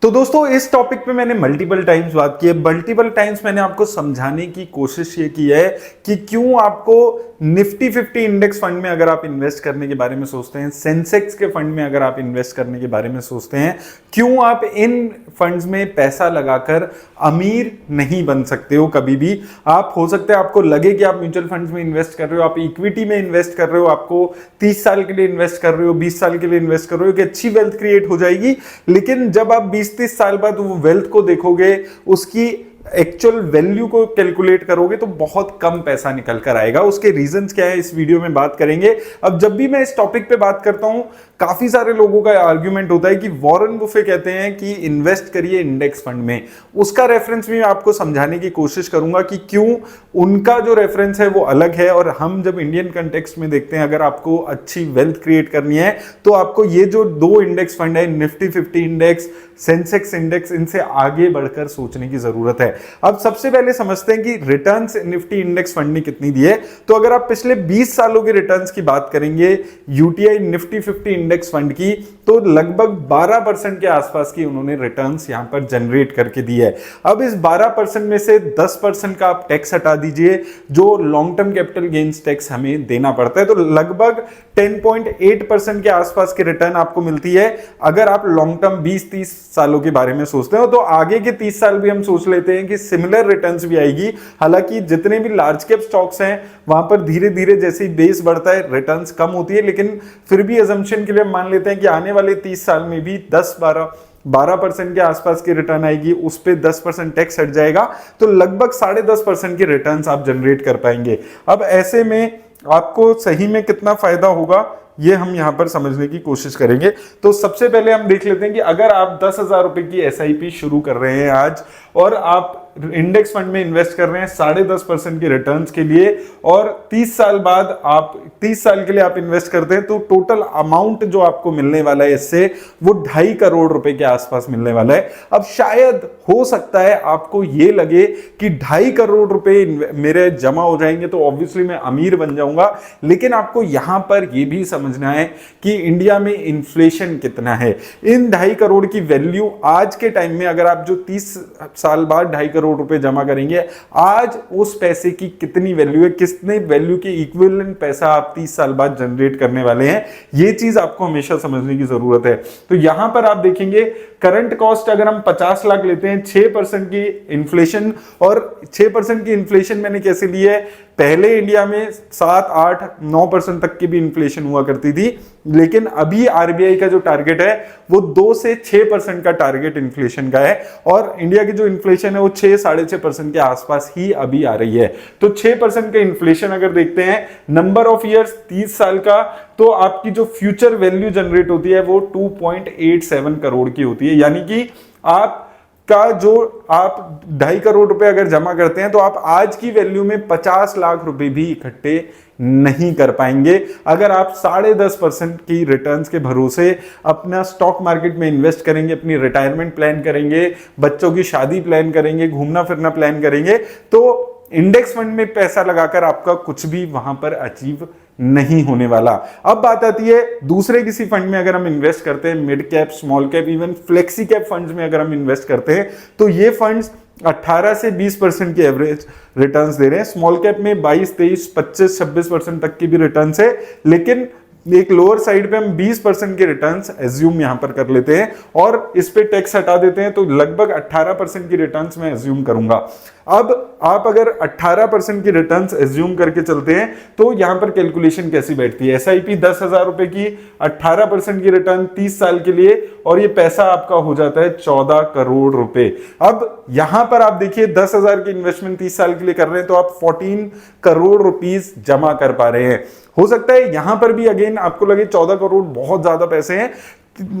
तो दोस्तों इस टॉपिक पे मैंने मल्टीपल टाइम्स बात की है। मल्टीपल टाइम्स मैंने आपको समझाने की कोशिश ये की है कि क्यों आपको निफ्टी 50 इंडेक्स फंड में अगर आप इन्वेस्ट करने के बारे में सोचते हैं, सेंसेक्स के फंड में अगर आप इन्वेस्ट करने के बारे में सोचते हैं, क्यों आप इन फंड्स में पैसा लगाकर अमीर नहीं बन सकते हो कभी भी। आप हो सकता है आपको लगे कि आप म्यूचुअल फंड्स में इन्वेस्ट कर रहे हो, आप इक्विटी में इन्वेस्ट कर रहे हो, आपको 30 साल के लिए इन्वेस्ट कर रहे हो, 20 साल के लिए इन्वेस्ट कर रहे हो कि अच्छी वेल्थ क्रिएट हो जाएगी। लेकिन जब आप 20-30 साल बाद वो वेल्थ को देखोगे, उसकी एक्चुअल वैल्यू को कैलकुलेट करोगे तो बहुत कम पैसा निकल कर आएगा। उसके रीजंस क्या है इस वीडियो में बात करेंगे। अब जब भी मैं इस टॉपिक पे बात करता हूं, काफी सारे लोगों का आर्ग्यूमेंट होता है कि वॉरेन बुफे कहते हैं कि इन्वेस्ट करिए इंडेक्स फंड में। उसका रेफरेंस भी मैं आपको समझाने की कोशिश करूंगा कि क्यों उनका जो रेफरेंस है वो अलग है, और हम जब इंडियन कंटेक्स्ट में देखते हैं, अगर आपको अच्छी वेल्थ क्रिएट करनी है तो आपको ये जो दो इंडेक्स फंड है, निफ्टी 50 इंडेक्स, सेंसेक्स इंडेक्स, इनसे आगे बढ़कर सोचने की जरूरत है। अब सबसे पहले समझते हैं कि रिटर्न्स निफ्टी इंडेक्स फंड ने कितनी दी है। तो अगर आप पिछले 20 सालों के रिटर्न्स की बात करेंगे यूटीआई निफ्टी 50 इंडेक्स फंड की, तो लगभग 12% के आसपास की उन्होंने रिटर्न्स यहां पर जनरेट करके दी है। अब इस 12% में से 10% का आप टैक्स हटा दीजिए, जो long term capital gains tax हमें देना पड़ता है, तो लगभग 10.8% के आसपास की रिटर्न आपको मिलती है। अगर आप लॉन्ग टर्म 20-30 सालों के बारे में सोचते हो तो आगे के 30 साल भी हम सोच लेते हैं कि सिमिलर रिटर्न्स भी आएगी। हालांकि जितने भी लार्ज कैप स्टॉक्स हैं वहां पर धीरे धीरे जैसे ही बेस बढ़ता है रिटर्न्स कम होती है, लेकिन फिर भी अजम्पशन के लिए हम मान लेते हैं कि आने वाले 30 साल में भी 12% के आसपास की रिटर्न आएगी, उस पे 10% टैक्स हट जाएगा, तो लगभग 10.5% की रिटर्न्स आप जनरेट कर पाएंगे। अब ऐसे में आपको सही में कितना फायदा होगा ये हम यहां पर समझने की कोशिश करेंगे। तो सबसे पहले हम देख लेते हैं कि अगर आप 10,000 रुपए की एसआईपी शुरू कर रहे हैं आज, और आप इंडेक्स फंड में इन्वेस्ट कर रहे हैं 10.5% की रिटर्न्स के लिए, और 30 साल बाद आप 30 साल के लिए आप इन्वेस्ट करते हैं, तो टोटल अमाउंट जो आपको मिलने वाला है इससे वो 2.5 करोड़ रुपए के आसपास मिलने वाला है। अब शायद हो सकता है आपको ये लगे कि 2.5 करोड़ रुपए मेरे जमा हो जाएंगे तो ऑब्वियसली मैं अमीर बन जाऊंगा, लेकिन आपको यहां पर यह भी समझना है कि इंडिया में इन्फ्लेशन कितना है। इन 2.5 करोड़ की वैल्यू आज के टाइम में, अगर आप जो 30 साल बाद 2.5 करोड़ रुपए जमा करेंगे, आज उस पैसे की कितनी वैल्यू है, कितने वैल्यू के इक्विवेलेंट पैसा आप 30 साल बाद जनरेट करने वाले हैं, ये चीज आपको हमेशा समझने की जरूरत है। तो यहां पर आप देखेंगे करंट कॉस्ट अगर हम 50 लाख लेते हैं, 6% की इन्फ्लेशन, और 6% की इन्फ्लेशन मैंने कैसे ली है, पहले इंडिया में 7, 8, 9% तक की भी इन्फ्लेशन हुआ करती थी, लेकिन अभी आरबीआई का जो टारगेट है वो 2 से 6% का टारगेट इन्फ्लेशन का है, और इंडिया की जो इन्फ्लेशन है वो 6-6.5% के आसपास ही अभी आ रही है। तो 6% का इन्फ्लेशन अगर देखते हैं, नंबर ऑफ ईयर्स 30 साल का, तो आपकी जो फ्यूचर वैल्यू जनरेट होती है वो 2.87 करोड़ की होती है। यानी कि आप का जो आप 2.5 करोड़ रुपए अगर जमा करते हैं तो आप आज की वैल्यू में 50 लाख रुपए भी इकट्ठे नहीं कर पाएंगे अगर आप 10.5% की रिटर्न्स के भरोसे अपना स्टॉक मार्केट में इन्वेस्ट करेंगे, अपनी रिटायरमेंट प्लान करेंगे, बच्चों की शादी प्लान करेंगे, घूमना फिरना प्लान करेंगे, तो इंडेक्स फंड में पैसा लगाकर आपका कुछ भी वहां पर अचीव नहीं होने वाला। अब बात आती है दूसरे किसी फंड में अगर हम इन्वेस्ट करते हैं, mid cap, small cap, even flexi cap funds में अगर हम इन्वेस्ट करते हैं, तो ये फंड्स 18 से 20% की एवरेज रिटर्न्स दे रहे हैं। स्मॉल कैप में 22, 23, 25, 26% तक की भी रिटर्न्स है, लेकिन एक लोअर साइड पे हम 20% के रिटर्न्स एज्यूम यहां पर कर लेते हैं, और इस पे टैक्स हटा देते हैं, तो लगभग 18% की रिटर्न्स मैं एज्यूम करूंगा। अब आप अगर 18% की रिटर्न्स एज्यूम करके चलते हैं तो यहां पर कैलकुलेशन कैसी बैठती है, एसआईपी 10,000 रुपए की, 18% की रिटर्न 30 साल के लिए, और ये पैसा आपका हो जाता है 14 करोड़ रुपए। अब यहां पर आप देखिए 10,000 की इन्वेस्टमेंट 30 साल के लिए कर रहे हैं तो आप 14 करोड़ रुपीस जमा कर पा रहे हैं। हो सकता है यहां पर भी अगेन आपको लगे 14 करोड़ बहुत ज्यादा पैसे हैं,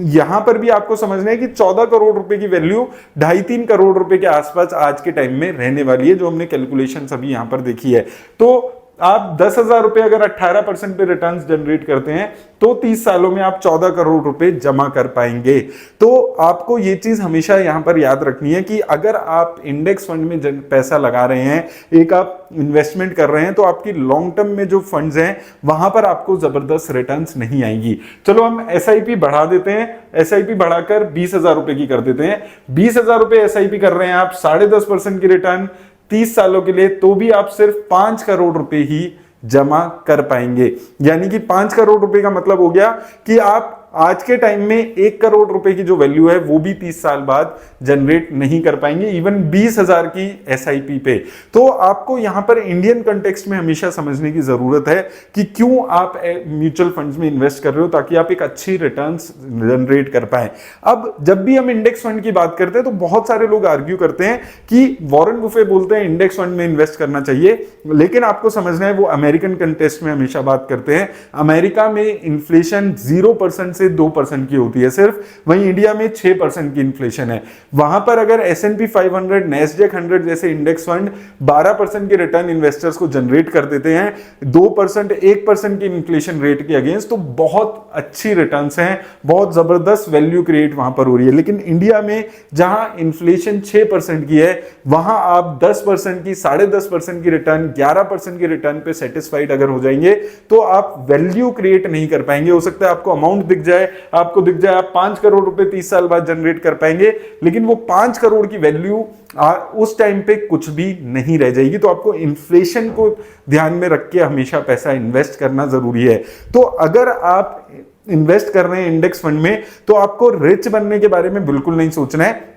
यहां पर भी आपको समझना है कि 14 करोड़ रुपए की वैल्यू 2.5-3 करोड़ रुपए के आसपास आज के टाइम में रहने वाली है, जो हमने कैलकुलेशन अभी यहां पर देखी है। तो आप 10,000 रुपए अगर 18% पे रिटर्न जनरेट करते हैं तो 30 सालों में आप 14 करोड़ रुपए जमा कर पाएंगे। तो आपको ये चीज हमेशा यहां पर याद रखनी है कि अगर आप इंडेक्स फंड में पैसा लगा रहे हैं, एक आप इन्वेस्टमेंट कर रहे हैं, तो आपकी लॉन्ग टर्म में जो फंड्स हैं वहां पर आपको जबरदस्त रिटर्न्स नहीं आएंगी। चलो हम एसआईपी बढ़ा देते हैं, एसआईपी बढ़ाकर 20,000 रुपए की कर देते हैं। 20,000 रुपए एसआईपी कर रहे हैं आप, 10.5% की रिटर्न 30 सालों के लिए, तो भी आप सिर्फ 5 करोड़ रुपए ही जमा कर पाएंगे। यानी कि 5 करोड़ रुपए का मतलब हो गया कि आप आज के टाइम में 1 करोड़ रुपए की जो वैल्यू है वो भी 30 साल बाद जनरेट नहीं कर पाएंगे, इवन 20,000 की एसआईपी पे। तो आपको यहां पर इंडियन कंटेक्स्ट में हमेशा समझने की जरूरत है कि क्यों आप म्यूचुअल फंड्स में इन्वेस्ट कर रहे हो, ताकि आप एक अच्छी रिटर्न्स जनरेट कर पाए। अब जब भी हम इंडेक्स फंड की बात करते हैं तो बहुत सारे लोग आर्ग्यू करते हैं कि वॉरेन बुफे बोलते हैं इंडेक्स फंड में इन्वेस्ट करना चाहिए, लेकिन आपको समझना है वो अमेरिकन कंटेक्स्ट में हमेशा बात करते हैं। अमेरिका में इन्फ्लेशन 0% से 2% की होती है सिर्फ, वहीं इंडिया में 6% की इन्फ्लेशन है। वहां पर अगर S&P 500, नैस्डैक 100 जैसे इंडेक्स फंड 12% के रिटर्न इन्वेस्टर्स को जनरेट कर देते हैं 2%, 1% की इन्फ्लेशन रेट के अगेंस्ट, तो बहुत अच्छी रिटर्न्स हैं, बहुत जबरदस्त वैल्यू क्रिएट वहां पर हो रही है। लेकिन इंडिया में जहां इन्फ्लेशन 6% की है, वहां आप 10% की, 10.5% की रिटर्न, 11% की रिटर्न पे सेटिस्फाइड अगर हो जाएंगे तो आप वैल्यू क्रिएट नहीं कर पाएंगे। हो सकता है आपको अमाउंट दिख जाए, आपको दिख जाए आप 5 करोड़ रुपए 30 साल बाद जनरेट कर पाएंगे, लेकिन वो 5 करोड़ की वैल्यू उस टाइम पे कुछ भी नहीं रह जाएगी। तो आपको इन्फ्लेशन को ध्यान में रख के हमेशा पैसा इन्वेस्ट करना जरूरी है। तो अगर आप इन्वेस्ट कर रहे हैं इंडेक्स फंड में तो आपको रिच बनने के बारे में बिल्कुल नहीं सोचना है।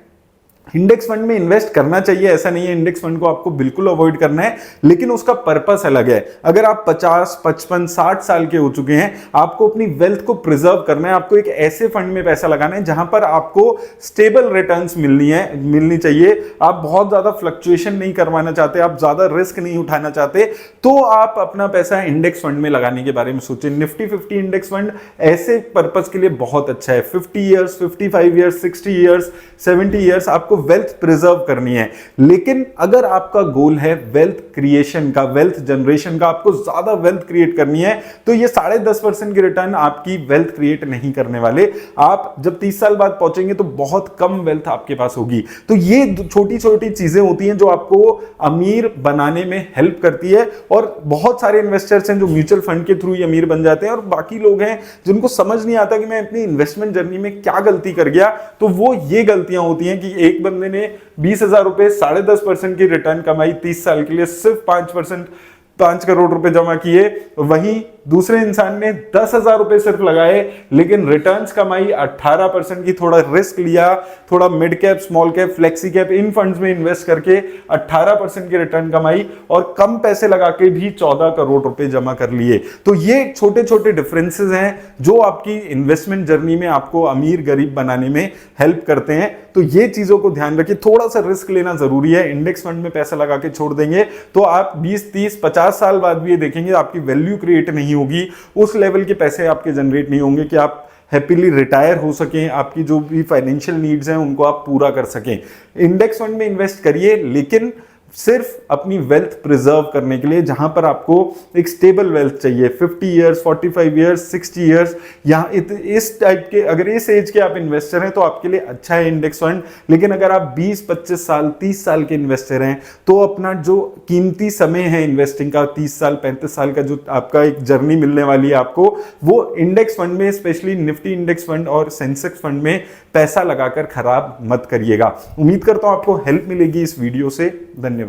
इंडेक्स फंड में इन्वेस्ट करना चाहिए, ऐसा नहीं है इंडेक्स फंड को आपको बिल्कुल अवॉइड करना है, लेकिन उसका पर्पस अलग है। अगर आप 50, 55, 60 साल के हो चुके हैं, आपको अपनी वेल्थ को प्रिजर्व करना है, आपको एक ऐसे फंड में पैसा लगाना है जहां पर आपको स्टेबल रिटर्न्स मिलनी चाहिए। आप बहुत ज्यादा फ्लक्चुएशन नहीं करवाना चाहते, आप ज्यादा रिस्क नहीं उठाना चाहते, तो आप अपना पैसा इंडेक्स फंड में लगाने के बारे में सोचें। निफ्टी 50 इंडेक्स फंड ऐसे पर्पस के लिए बहुत अच्छा है। 50 ईयर्स, 55 ईयर्स, 60 ईयर्स, 70 ईयर्स आपको वेल्थ प्रिजर्व करनी है। लेकिन अगर आपका गोल है वेल्थ क्रिएशन का, वेल्थ जनरेशन का, आपको ज्यादा वेल्थ क्रिएट करनी है, तो ये 10.5% की रिटर्न आपकी वेल्थ क्रिएट नहीं करने वाले। आप जब 30 साल बाद पहुंचेंगे तो बहुत कम वेल्थ आपके पास होगी। तो ये छोटी छोटी चीजें होती हैं जो आपको अमीर बनाने में हेल्प करती है। और बहुत सारे इन्वेस्टर्स हैं जो म्यूचुअल फंड के थ्रू ही अमीर बन जाते हैं, और बाकी लोग हैं जिनको समझ नहीं आता कि मैं अपनी इन्वेस्टमेंट जर्नी में क्या गलती कर गया। तो वो ये गलतियां होती हैं कि एक बंदे ने 20,000 रुपए 10.5% की रिटर्न कमाई 30 साल के लिए, सिर्फ 5 करोड़ रुपए जमा किए, वहीं दूसरे इंसान ने 10,000 रुपए सिर्फ लगाए लेकिन रिटर्न्स कमाई 18% की। थोड़ा रिस्क लिया, थोड़ा mid cap, small cap, flexi cap, इन फंड्स में इन्वेस्ट करके 18% की रिटर्न कमाई, और कम पैसे लगा के भी 14 करोड़ रुपए जमा कर लिए। तो ये छोटे छोटे डिफरेंसेस हैं जो आपकी इन्वेस्टमेंट जर्नी में आपको अमीर गरीब बनाने में हेल्प करते हैं। तो ये चीजों को ध्यान रखिए, थोड़ा सा रिस्क लेना जरूरी है। इंडेक्स फंड में पैसा लगा के छोड़ देंगे तो आप 20, 30, 50 साल बाद भी ये देखेंगे आपकी वैल्यू क्रिएट नहीं होगी, उस लेवल के पैसे आपके जनरेट नहीं होंगे कि आप हैप्पीली रिटायर हो सकें, आपकी जो भी फाइनेंशियल नीड्स हैं उनको आप पूरा कर सकें। इंडेक्स फंड में इन्वेस्ट करिए, लेकिन सिर्फ अपनी वेल्थ प्रिजर्व करने के लिए, जहां पर आपको एक स्टेबल वेल्थ चाहिए। 50 ईयर्स, 45 ईयर्स, 60 ईयर्स, यहाँ इस टाइप के, अगर इस एज के आप इन्वेस्टर हैं तो आपके लिए अच्छा है इंडेक्स फंड। लेकिन अगर आप 20, 25 साल, 30 साल के इन्वेस्टर हैं तो अपना जो कीमती समय है इन्वेस्टिंग का, 30 साल, 35 साल का जो आपका एक जर्नी मिलने वाली है आपको, वो इंडेक्स फंड में, स्पेशली निफ्टी इंडेक्स फंड और सेंसेक्स फंड में पैसा लगाकर खराब मत करिएगा। उम्मीद करता हूं आपको हेल्प मिलेगी इस वीडियो से। धन्यवाद।